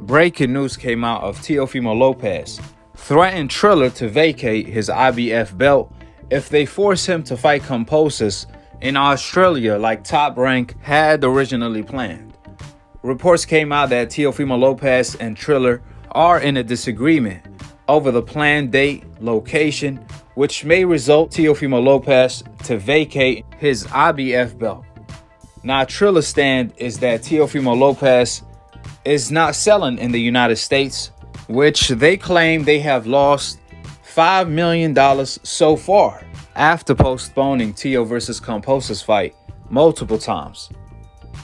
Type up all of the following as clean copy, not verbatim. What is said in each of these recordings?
Breaking news came out of Teofimo Lopez threatened Triller to vacate his IBF belt if they force him to fight Kambosos in Australia like Top Rank had originally planned. Reports came out that Teofimo Lopez and Triller are in a disagreement over the planned date, location, which may result Teofimo Lopez to vacate his IBF belt. Now, Triller's stand is that Teofimo Lopez is not selling in the United States, which they claim they have lost $5 million so far after postponing Teo versus Kambosos fight multiple times.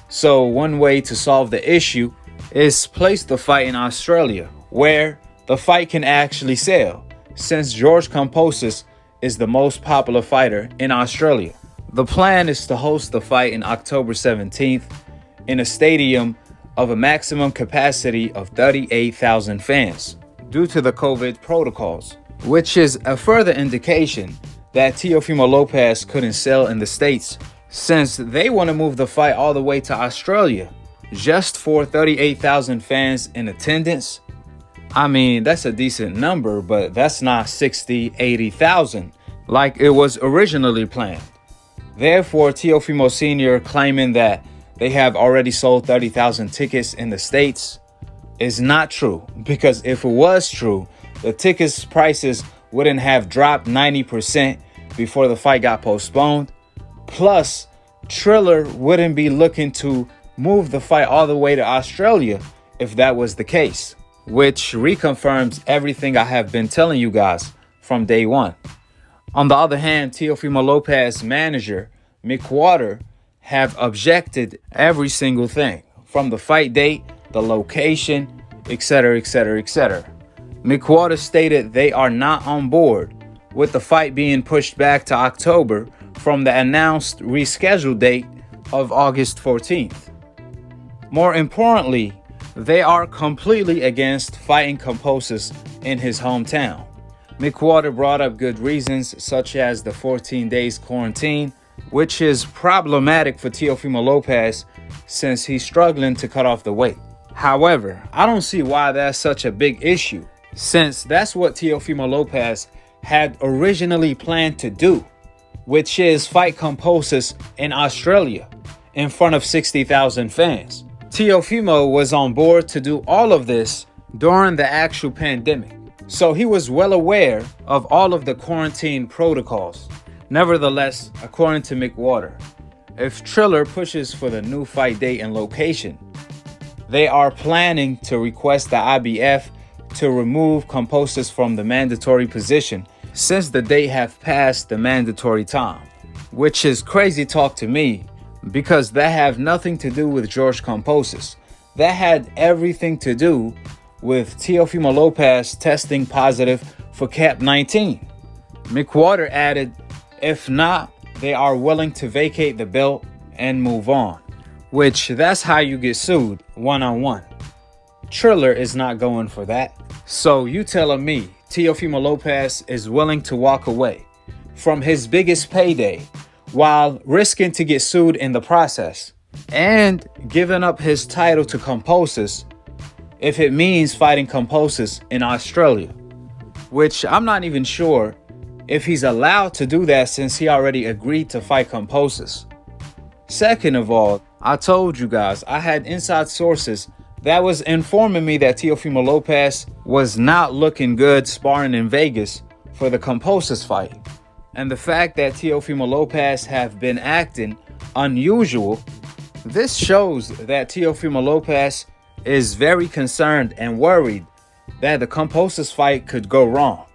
So one way to solve the issue is place the fight in Australia, where the fight can actually sell, since George Kambosos is the most popular fighter in Australia. The plan is to host the fight in October 17th in a stadium of a maximum capacity of 38,000 fans due to the COVID protocols, which is a further indication that Teofimo Lopez couldn't sell in the States, since they want to move the fight all the way to Australia just for 38,000 fans in attendance. I mean, that's a decent number, but that's not 60, 80,000 like it was originally planned. Therefore, Teofimo Sr. claiming that they have already sold 30,000 tickets in the States is not true, because if it was true, the tickets prices wouldn't have dropped 90% before the fight got postponed. Plus, Triller wouldn't be looking to move the fight all the way to Australia if that was the case, which reconfirms everything I have been telling you guys from day one. On the other hand, Teofimo Lopez's manager, Mick have objected every single thing, from the fight date, the location, etc., etc., etc. Mick stated they are not on board with the fight being pushed back to October from the announced rescheduled date of August 14th. More importantly, they are completely against fighting Kambosos in his hometown. Mick brought up good reasons, such as the 14 days quarantine, which is problematic for Teofimo Lopez since he's struggling to cut off the weight. However, I don't see why that's such a big issue, since that's what Teofimo Lopez had originally planned to do, which is fight Kambosos in Australia in front of 60,000 fans. Teofimo was on board to do all of this during the actual pandemic, so he was well aware of all of the quarantine protocols. Nevertheless, according to Mick, if Triller pushes for the new fight date and location, they are planning to request the IBF to remove Kambosos from the mandatory position since the date have passed the mandatory time, which is crazy talk to me, because that have nothing to do with George Kambosos. That had everything to do with Teofimo Lopez testing positive for Cap-19. Mick added, if not, they are willing to vacate the belt and move on, which that's how you get sued one-on-one. Triller is not going for that. So you telling me Teofimo Lopez is willing to walk away from his biggest payday while risking to get sued in the process and giving up his title to Kambosos if it means fighting Kambosos in Australia, which I'm not even sure if he's allowed to do that since he already agreed to fight Kambosos. Second of all, I told you guys I had inside sources that was informing me that Teofimo Lopez was not looking good sparring in Vegas for the Kambosos fight. And the fact that Teofimo Lopez have been acting unusual, this shows that Teofimo Lopez is very concerned and worried that the Kambosos fight could go wrong,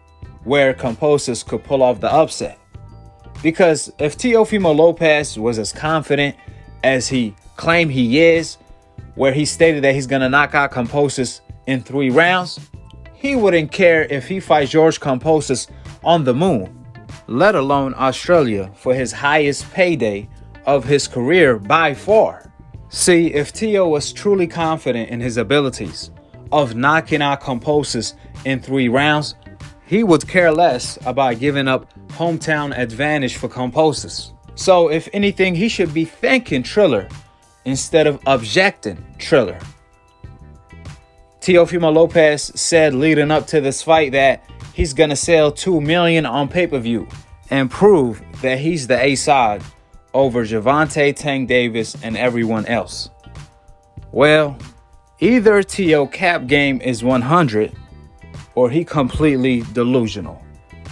where Kambosos could pull off the upset. Because if Teofimo Lopez was as confident as he claimed he is, where he stated that he's going to knock out Kambosos in 3 rounds, he wouldn't care if he fights George Kambosos on the moon, let alone Australia, for his highest payday of his career by far. See, if Teo was truly confident in his abilities of knocking out Kambosos in 3 rounds, he would care less about giving up hometown advantage for Kambosos. So if anything, he should be thanking Triller instead of objecting Triller. Teofimo Lopez said leading up to this fight that he's gonna sell $2 million on pay-per-view and prove that he's the A-side over Gervonta Tank Davis and everyone else. Well, either Teo cap game is 100 or he completely delusional.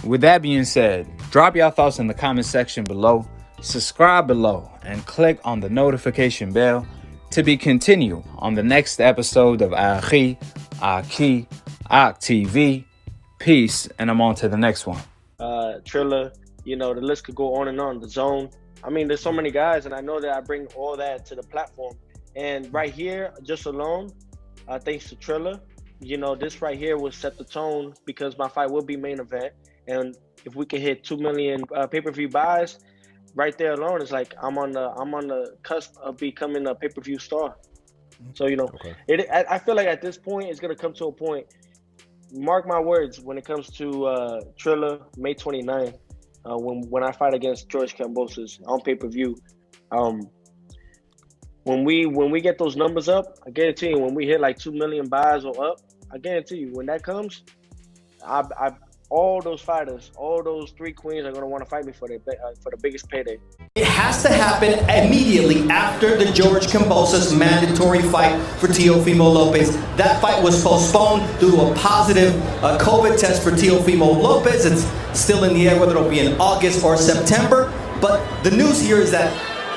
With that being said, drop your thoughts in the comment section below, subscribe below, and click on the notification bell to be continued on the next episode of Akhi, TV. Peace, and I'm on to the next one. Triller, the list could go on and on. The Zone. I mean, there's so many guys, and I know that I bring all that to the platform. And right here, just alone, thanks to Triller, this right here will set the tone because my fight will be main event. And if we can hit 2 million pay-per-view buys, right there alone, it's like I'm on the cusp of becoming a pay-per-view star. So okay. I feel like at this point, it's gonna come to a point. Mark my words, when it comes to Triller, May 29th. When I fight against George Kambosos on pay-per-view, when we get those numbers up, I guarantee you, when we hit like 2 million buys or up, I guarantee you, when that comes, all those fighters, all those 3 queens are gonna want to fight me for the biggest payday. It has to happen immediately after the George Kambosos mandatory fight for Teofimo Lopez. That fight was postponed due to a positive COVID test for Teofimo Lopez. It's still in the air whether it'll be in August or September. But the news here is that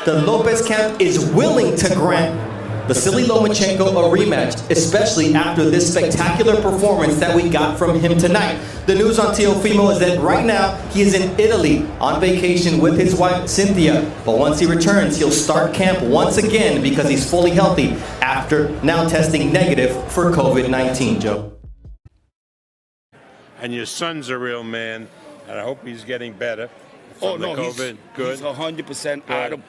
the Lopez camp is willing to grant Vasily Lomachenko a rematch, especially after this spectacular performance that we got from him tonight. The news on Teofimo is that right now he is in Italy on vacation with his wife Cynthia. But once he returns, he'll start camp once again because he's fully healthy after now testing negative for COVID-19, Joe. And your son's a real man, and I hope he's getting better. COVID. Good. He's 100% out of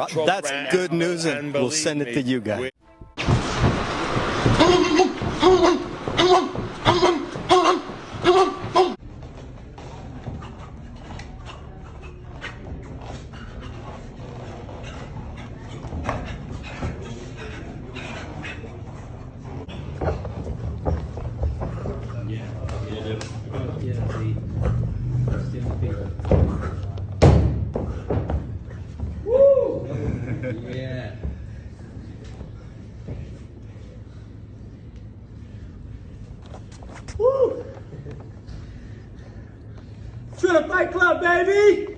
trouble. That's good news, and we'll send it to you guys. Yeah. Woo! To the Fight Club, baby!